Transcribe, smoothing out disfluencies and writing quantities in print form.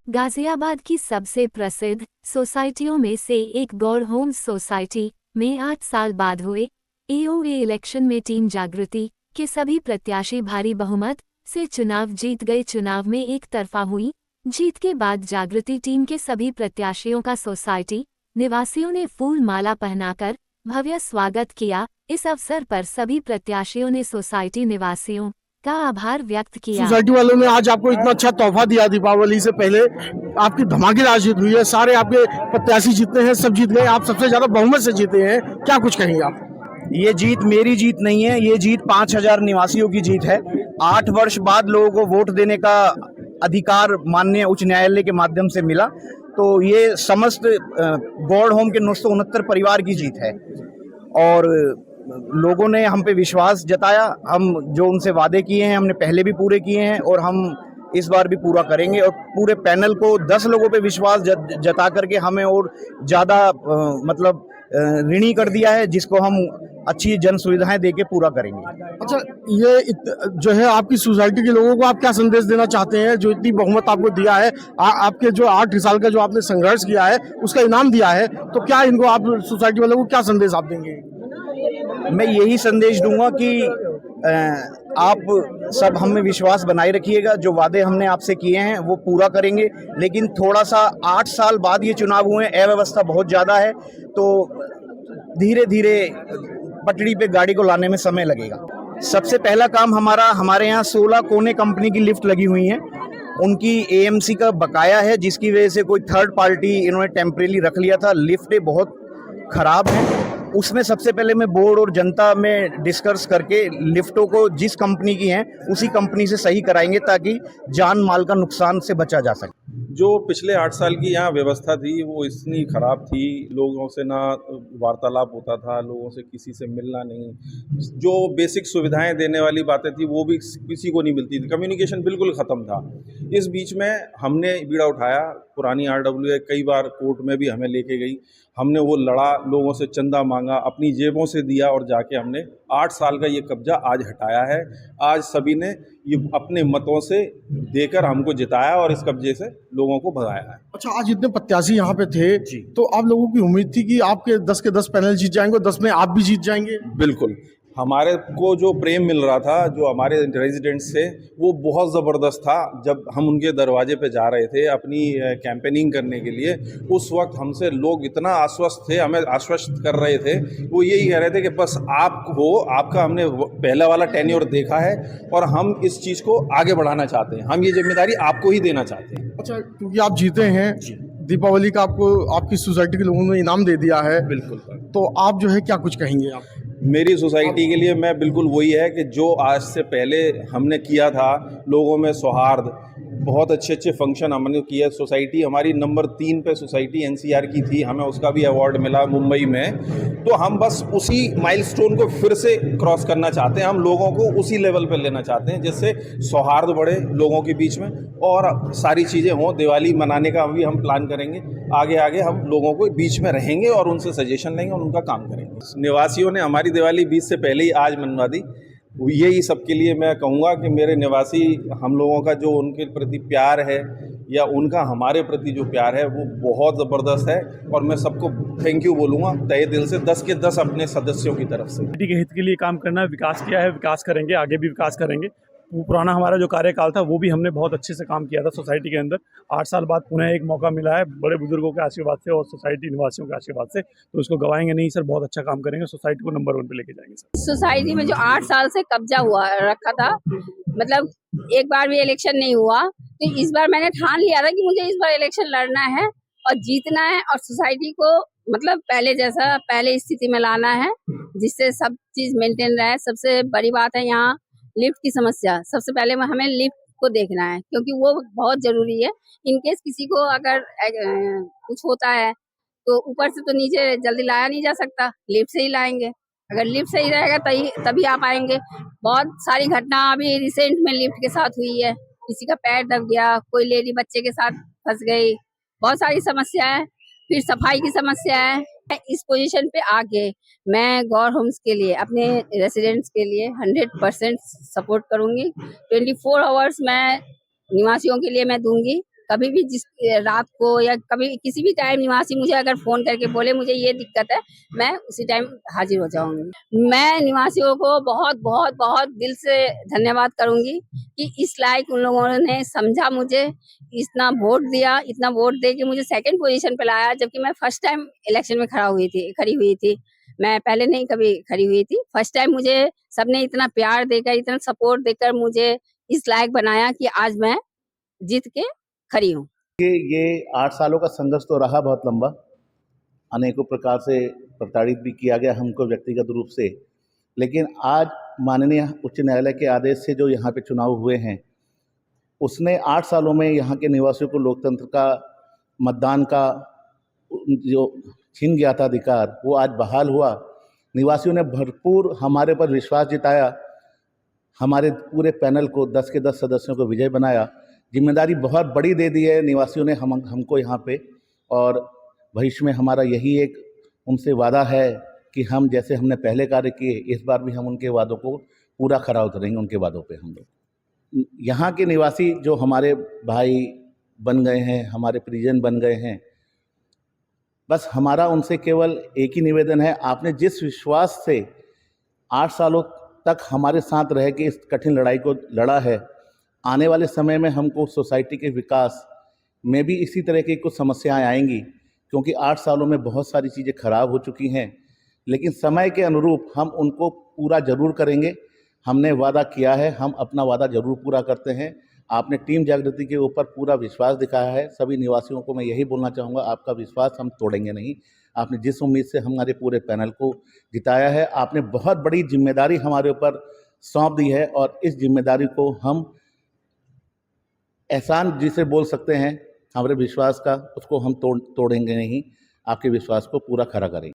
गाजियाबाद की सबसे प्रसिद्ध सोसाइटियों में से एक गौड़ होम्स सोसाइटी में 8 साल बाद हुए एओए इलेक्शन में टीम जागृति के सभी प्रत्याशी भारी बहुमत से चुनाव जीत गए। चुनाव में एक तरफा हुई जीत के बाद जागृति टीम के सभी प्रत्याशियों का सोसाइटी निवासियों ने फूल माला पहनाकर भव्य स्वागत किया। इस अवसर पर सभी प्रत्याशियों ने सोसाइटी निवासियों का आभार व्यक्त किया। सोसाइटी वालों ने आज आपको इतना अच्छा तोहफा दिया दीपावली से पहले, आपकी धमाकेदार जीत हुई है, सारे आपके प्रत्याशी जीतते हैं, सब जीत गए, आप सबसे ज्यादा बहुमत से जीते हैं, क्या कुछ कहेंगे आप? ये जीत मेरी जीत नहीं है, ये जीत 5,000 निवासियों की जीत है। 8 वर्ष बाद लोगों को वोट देने का अधिकार माननीय उच्च न्यायालय के माध्यम से मिला, तो ये समस्त गौड़ होम के 969 परिवार की जीत है। और लोगों ने हम पे विश्वास जताया, हम जो उनसे वादे किए हैं हमने पहले भी पूरे किए हैं और हम इस बार भी पूरा करेंगे। और पूरे पैनल को 10 लोगों पे विश्वास जता करके हमें और ज़्यादा ऋणी कर दिया है, जिसको हम अच्छी जन सुविधाएं देके पूरा करेंगे। अच्छा, ये जो है आपकी सोसाइटी के लोगों को आप क्या संदेश देना चाहते हैं, जो इतनी बहुमत आपको दिया है, आपके जो 8 साल का जो आपने संघर्ष किया है उसका इनाम दिया है, तो क्या इनको आप सोसाइटी वालों को क्या संदेश आप देंगे? मैं यही संदेश दूंगा कि आप सब हमें विश्वास बनाए रखिएगा, जो वादे हमने आपसे किए हैं वो पूरा करेंगे। लेकिन थोड़ा सा 8 साल बाद ये चुनाव हुए, अव्यवस्था बहुत ज़्यादा है, तो धीरे धीरे पटड़ी पे गाड़ी को लाने में समय लगेगा। सबसे पहला काम हमारे यहाँ 16 कोने कंपनी की लिफ्ट लगी हुई हैं, उनकी एएमसी का बकाया है, जिसकी वजह से कोई थर्ड पार्टी इन्होंने टेम्परेरी रख लिया था। लिफ्टें बहुत खराब हैं, उसमें सबसे पहले मैं बोर्ड और जनता में डिस्कस करके लिफ्टों को जिस कंपनी की हैं उसी कंपनी से सही कराएंगे, ताकि जान माल का नुकसान से बचा जा सके। जो पिछले 8 साल की यहाँ व्यवस्था थी वो इतनी ख़राब थी, लोगों से ना वार्तालाप होता था, लोगों से किसी से मिलना नहीं, जो बेसिक सुविधाएं देने वाली बातें थी वो भी किसी को नहीं मिलती थी, कम्युनिकेशन बिल्कुल ख़त्म था। इस बीच में हमने बीड़ा उठाया, पुरानी आरडब्ल्यूए कई बार कोर्ट में भी हमें लेके गई, हमने वो लड़ा, लोगों से चंदा मांगा, अपनी जेबों से दिया और जाके हमने 8 साल का ये कब्जा आज हटाया है। आज सभी ने ये अपने मतों से देकर हमको जिताया और इस कब्जे से लोगों को भगाया है। अच्छा, आज इतने प्रत्याशी यहाँ पे थे जी, तो आप लोगों की उम्मीद थी कि आपके 10 के 10 पैनल जीत जाएंगे, 10 में आप भी जीत जाएंगे? बिल्कुल। हमारे को जो प्रेम मिल रहा था, जो हमारे रेजिडेंट्स थे, वो बहुत ज़बरदस्त था। जब हम उनके दरवाजे पे जा रहे थे अपनी कैंपेनिंग करने के लिए, उस वक्त हमसे लोग इतना आश्वस्त थे, हमें आश्वस्त कर रहे थे, वो यही कह रहे थे कि बस आप हो, आपका हमने पहला वाला टेन्योर देखा है और हम इस चीज़ को आगे बढ़ाना चाहते हैं, हम ये जिम्मेदारी आपको ही देना चाहते हैं। अच्छा, क्योंकि आप जीते हैं, दीपावली का आपको आपकी सोसाइटी के लोगों ने इनाम दे दिया है, बिल्कुल, तो आप जो है क्या कुछ कहेंगे आप? मेरी सोसाइटी के लिए मैं बिल्कुल वही है कि जो आज से पहले हमने किया था, लोगों में सौहार्द, बहुत अच्छे अच्छे फंक्शन हमने किए। सोसाइटी हमारी नंबर 3 पे सोसाइटी एनसीआर की थी, हमें उसका भी अवार्ड मिला मुंबई में। तो हम बस उसी माइलस्टोन को फिर से क्रॉस करना चाहते हैं, हम लोगों को उसी लेवल पे लेना चाहते हैं, जिससे सौहार्द बढ़े लोगों के बीच में और सारी चीज़ें हों। दिवाली मनाने का भी हम प्लान करेंगे, आगे आगे हम लोगों को बीच में रहेंगे और उनसे सजेशन लेंगे और उनका काम करेंगे। निवासियों ने हमारी दिवाली 20 से पहले ही आज मनवा दी। यही सबके लिए मैं कहूँगा कि मेरे निवासी, हम लोगों का जो उनके प्रति प्यार है या उनका हमारे प्रति जो प्यार है वो बहुत ज़बरदस्त है और मैं सबको थैंक यू बोलूँगा तहे दिल से, 10 के 10 अपने सदस्यों की तरफ से। सोसाइटी के हित के लिए काम करना, विकास किया है, विकास करेंगे, आगे भी विकास करेंगे। वो पुराना हमारा जो कार्यकाल था वो भी हमने बहुत अच्छे से काम किया था सोसाइटी के अंदर। 8 साल बाद पुनः एक मौका मिला है बड़े बुजुर्गों के आशीर्वाद से और सोसाइटी निवासियों के आशीर्वाद से, तो इसको गवाएंगे नहीं सर, बहुत अच्छा काम करेंगे, सोसाइटी को नंबर 1 पे लेके जाएंगे सर। सोसाइटी में जो 8 साल से कब्जा हुआ रखा था, मतलब एक बार भी इलेक्शन नहीं हुआ, तो इस बार मैंने ठान लिया था कि मुझे इस बार इलेक्शन लड़ना है और जीतना है और सोसाइटी को मतलब पहले जैसा, पहले स्थिति में लाना है, जिससे सब चीज मेंटेन रहे। सबसे बड़ी बात है यहाँ लिफ्ट की समस्या, सबसे पहले हमें लिफ्ट को देखना है क्योंकि वो बहुत जरूरी है। इनकेस किसी को अगर कुछ होता है तो ऊपर से तो नीचे जल्दी लाया नहीं जा सकता, लिफ्ट से ही लाएंगे। अगर लिफ्ट सही रहेगा तभी आ पाएंगे। बहुत सारी घटना अभी रिसेंट में लिफ्ट के साथ हुई है, किसी का पैर दब गया, कोई लेडी बच्चे के साथ फंस गई, बहुत सारी समस्या है। फिर सफाई की समस्या है। इस पोजीशन पे आके मैं गौड़ होम्स के लिए, अपने रेसिडेंट्स के लिए 100% सपोर्ट करूंगी। 24 आवर्स मैं निवासियों के लिए मैं दूंगी कभी भी जिस रात को या कभी किसी भी टाइम निवासी मुझे अगर फोन करके बोले मुझे ये दिक्कत है, मैं उसी टाइम हाजिर हो जाऊंगी। मैं निवासियों को बहुत बहुत बहुत दिल से धन्यवाद करूंगी कि इस लायक उन लोगों ने समझा, मुझे इतना वोट दिया, इतना वोट दे के मुझे सेकंड पोजीशन पे लाया, जबकि मैं फर्स्ट टाइम इलेक्शन में खड़ी हुई थी। मैं पहले नहीं कभी खड़ी हुई थी, फर्स्ट टाइम मुझे सबने इतना प्यार देकर, इतना सपोर्ट देकर मुझे इस लायक बनाया कि आज मैं जीत के खड़ी हूँ। ये 8 सालों का संघर्ष तो रहा बहुत लंबा, अनेकों प्रकार से प्रताड़ित भी किया गया हमको व्यक्तिगत रूप से, लेकिन आज माननीय उच्च न्यायालय के आदेश से जो यहाँ पे चुनाव हुए हैं, उसने 8 सालों में यहाँ के निवासियों को लोकतंत्र का, मतदान का जो छीन गया था अधिकार, वो आज बहाल हुआ। निवासियों ने भरपूर हमारे पर विश्वास जताया, हमारे पूरे पैनल को 10 के 10 सदस्यों को विजय बनाया। जिम्मेदारी बहुत बड़ी दे दी है निवासियों ने हमको यहाँ पे, और भविष्य में हमारा यही एक उनसे वादा है कि हम जैसे हमने पहले कार्य किए, इस बार भी हम उनके वादों को पूरा खरा उतरेंगे। उनके वादों पे हम लोग यहाँ के निवासी जो हमारे भाई बन गए हैं, हमारे परिजन बन गए हैं, बस हमारा उनसे केवल एक ही निवेदन है, आपने जिस विश्वास से 8 सालों तक हमारे साथ रह के इस कठिन लड़ाई को लड़ा है, आने वाले समय में हमको सोसाइटी के विकास में भी इसी तरह की कुछ समस्याएं आएंगी, क्योंकि 8 सालों में बहुत सारी चीज़ें खराब हो चुकी हैं, लेकिन समय के अनुरूप हम उनको पूरा जरूर करेंगे। हमने वादा किया है, हम अपना वादा जरूर पूरा करते हैं। आपने टीम जागृति के ऊपर पूरा विश्वास दिखाया है। सभी निवासियों को मैं यही बोलना चाहूँगा, आपका विश्वास हम तोड़ेंगे नहीं। आपने जिस उम्मीद से हमारे पूरे पैनल को जिताया है, आपने बहुत बड़ी जिम्मेदारी हमारे ऊपर सौंप दी है, और इस जिम्मेदारी को हम एहसान जिसे बोल सकते हैं हमारे विश्वास का, उसको हम तोड़ेंगे नहीं। आपके विश्वास को पूरा खरा करेंगे।